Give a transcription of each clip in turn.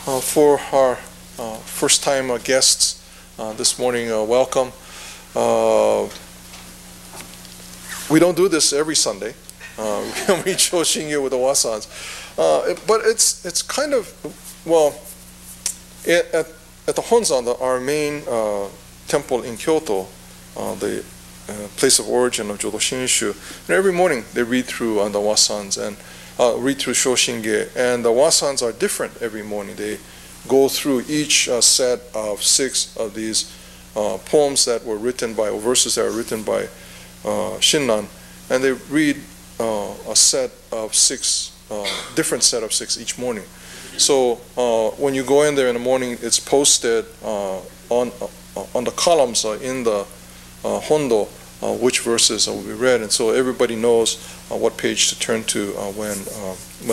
For our first-time guests this morning, welcome. We don't do this every Sunday. We Shoshin-ge with the Wasans. But it's kind of, well, at the Honzan, our main temple in Kyoto, the place of origin of Jodo Shinshu, and every morning they read through the Wasans and read through Shoshin-ge, and the Wasans are different every morning. They go through each set of 6 of these poems that were written by, or verses that were written by Shinran, and they read a set of 6, different set of 6 each morning. So when you go in there in the morning, it's posted on the columns in the Hondo which verses will be read, and so everybody knows what page to turn to when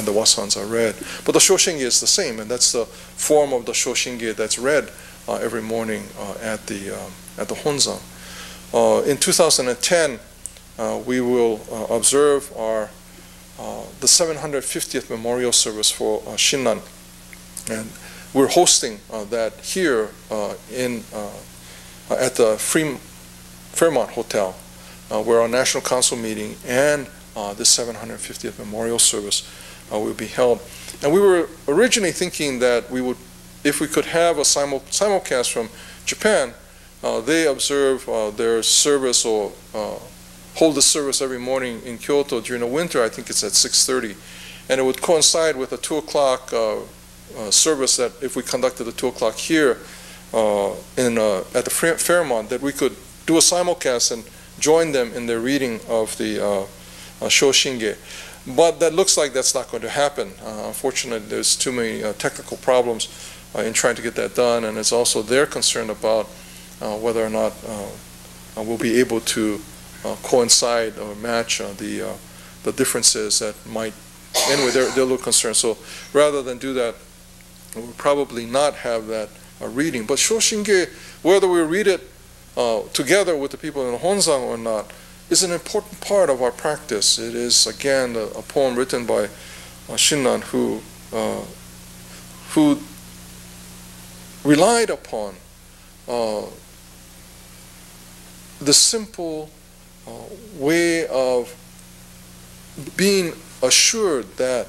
the Wasans are read. But the Shoshin-ge is the same, and that's the form of the Shoshin-ge that's read every morning at the Honzan. In 2010, we will observe the 750th memorial service for Shinran, and we're hosting that here at the Fairmont Hotel, where our National Council meeting and the 750th memorial service will be held. And we were originally thinking that we would, if we could have a simulcast from Japan. They observe their service, or hold the service every morning in Kyoto during the winter. I think it's at 6:30, and it would coincide with a 2 o'clock service that if we conducted the 2 o'clock here at the Fairmont, that we could do a simulcast and join them in their reading of the Shoshin-ge. But that looks like that's not going to happen. Unfortunately, there's too many technical problems in trying to get that done, and it's also they're concerned about whether or not we'll be able to coincide or match the differences that might. Anyway, they're a little concerned. So rather than do that, we'll probably not have that reading. But Shoshin-ge, whether we read it together with the people in the Honzan or not, is an important part of our practice. It is, again, a poem written by Shinran, who relied upon the simple way of being assured that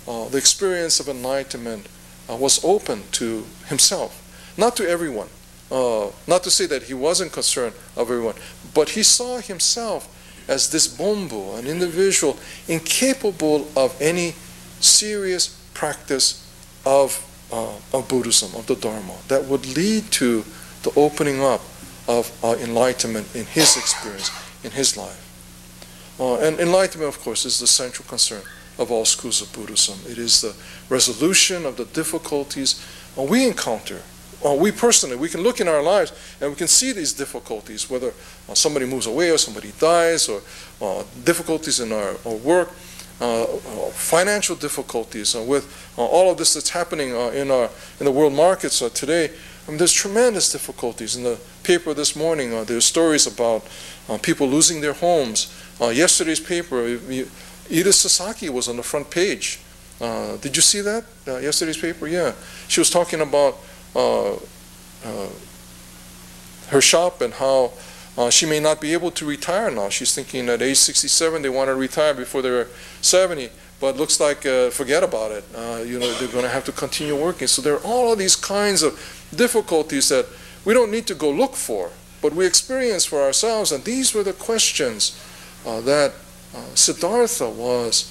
the experience of enlightenment was open to himself, not to everyone. Not to say that he wasn't concerned of everyone, but he saw himself as this bombo, an individual incapable of any serious practice of Buddhism, of the Dharma, that would lead to the opening up of enlightenment in his experience, in his life. And enlightenment, of course, is the central concern of all schools of Buddhism. It is the resolution of the difficulties we encounter. We personally, we can look in our lives and we can see these difficulties, whether somebody moves away or somebody dies, or difficulties in our work, financial difficulties with all of this that's happening in the world markets today. I mean, there's tremendous difficulties. In the paper this morning, there's stories about people losing their homes. Yesterday's paper, Edith Sasaki was on the front page. Did you see that? Yesterday's paper? Yeah. She was talking about her shop and how she may not be able to retire now. She's thinking at age 67 they want to retire before they're 70, but looks like forget about it. They're going to have to continue working. So there are all of these kinds of difficulties that we don't need to go look for, but we experience for ourselves. And these were the questions that Siddhartha was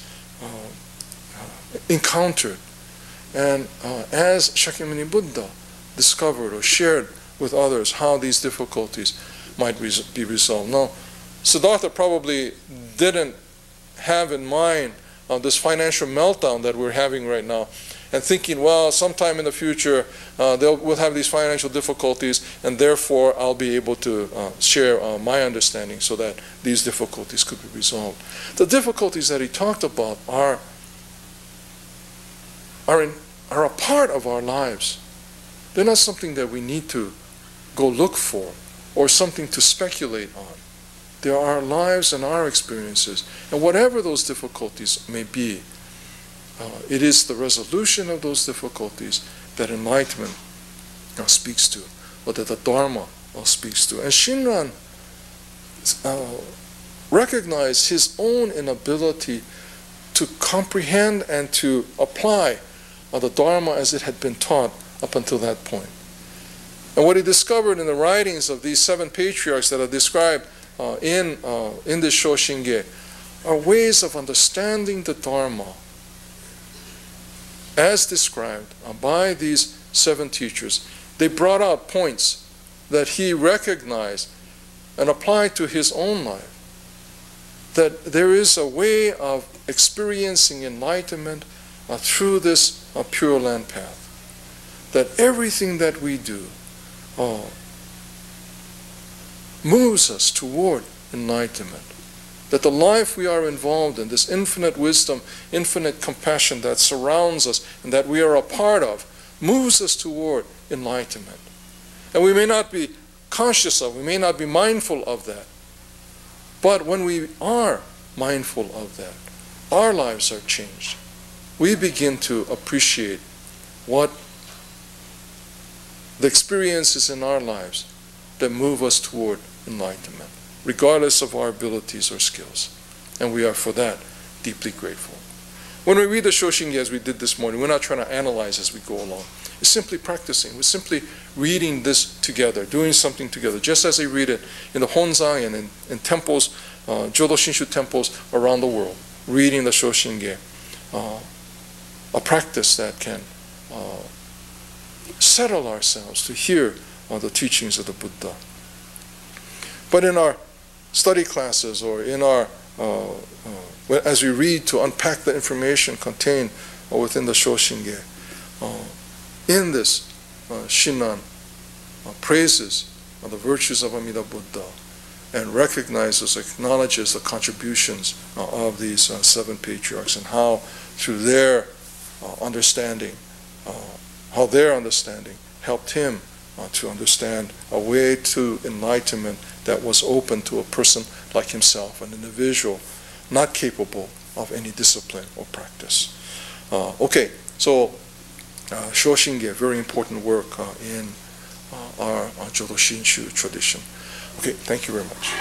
encountered, and as Shakyamuni Buddha discovered or shared with others how these difficulties might be resolved. Now, Siddhartha probably didn't have in mind this financial meltdown that we're having right now, and thinking, well, sometime in the future we'll have these financial difficulties, and therefore I'll be able to share my understanding so that these difficulties could be resolved. The difficulties that he talked about are a part of our lives. They're not something that we need to go look for or something to speculate on. They are our lives and our experiences. And whatever those difficulties may be, it is the resolution of those difficulties that enlightenment speaks to, or that the Dharma speaks to. And Shinran recognized his own inability to comprehend and to apply the Dharma as it had been taught up until that point. And what he discovered in the writings of these 7 patriarchs that are described in this Shoshinge are ways of understanding the Dharma as described by these 7 teachers. They brought out points that he recognized and applied to his own life. That there is a way of experiencing enlightenment through this Pure Land path. That everything that we do moves us toward enlightenment. That the life we are involved in, this infinite wisdom, infinite compassion that surrounds us and that we are a part of, moves us toward enlightenment. And we may not be conscious of, we may not be mindful of that. But when we are mindful of that, our lives are changed. We begin to appreciate what the experiences in our lives that move us toward enlightenment, regardless of our abilities or skills. And we are for that deeply grateful. When we read the Shoshinge as we did this morning, we're not trying to analyze as we go along. It's simply practicing. We're simply reading this together, doing something together, just as they read it in the Honzai and in temples, Jodo Shinshu temples around the world, reading the Shoshinge, a practice that can settle ourselves to hear the teachings of the Buddha. But in our study classes or in our, as we read to unpack the information contained within the Shoshinge, in this Shinran praises the virtues of Amida Buddha and recognizes, acknowledges the contributions of these 7 patriarchs and how through their understanding, helped him to understand a way to enlightenment that was open to a person like himself, an individual not capable of any discipline or practice. Okay, so Shoshinge, very important work in our Jodo Shinshu tradition. Okay, thank you very much.